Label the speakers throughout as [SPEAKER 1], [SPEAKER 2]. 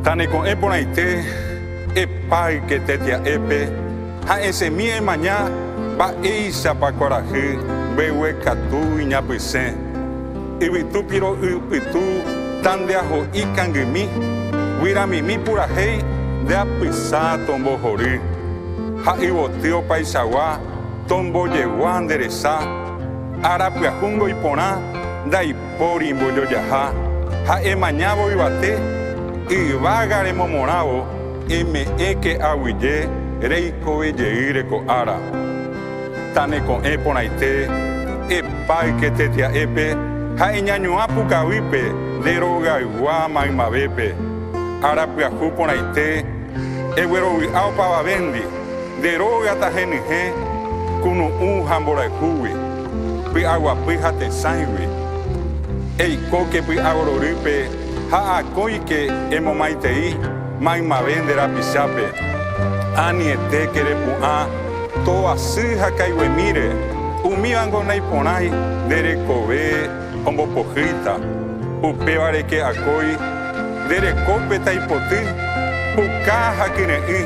[SPEAKER 1] Tane con eponaite, pai que tetia epe, ha ese mie mañana, va eisa pa coraje, bewe catu y ñapise. Y vitu piro upitu, tan de ajo y cangimi, wira mi pura hei, de apisa tombo jori. Ha ibo tío paisawa, tombo llegó a endereza, arapia jungo y pona, da y por imboyo yaha, ha emañabo y bate, y vagaremo morabo, y me eke aguille, reiko eye ko ara. Tane con eponaite, pai que tetia epe, ha eñaño apuka wipe, deroga iguama y mabepe, arapia juponaite, ewero wi aupa babendi, deroga tajenije, kuno hambora juwi, pi agua pija te sangui, ei coque pi agororipe, ha akoike emo maitei, maima vendera pisape, ani ete kere pua, to así hakaiwe mire, umiango naiponai, dere kobe, ombo pojita, upevare que akoi, dere kope taipoti, ukaha kine i,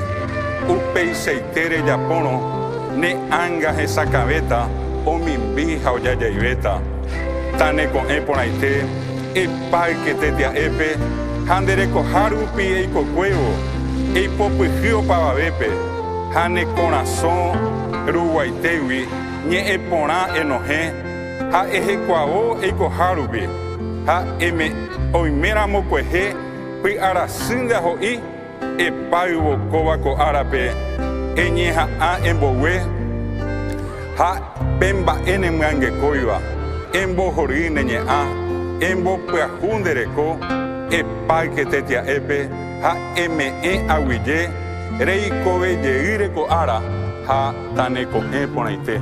[SPEAKER 1] upei seitere japono, ne anga esa cabeta, o mi bija o yayaibeta, tane con eponaite, pai que tetia epe, handere ko harupi eiko cuevo, ei popujio pavabepe, hane corazón, ruguaitewi, nye epona enoje, ha eje cuavo eiko harupi, ha eme oimera mocueje, pi arasinda hoi, pai bocoba ko arape, eñeja a embowe, ha pemba enemgange koiva, embo jorine nye a, embo peajundereko, pai que tetia epe, ha me aguille, reiko ye ko ara, ha tane ko eponaite.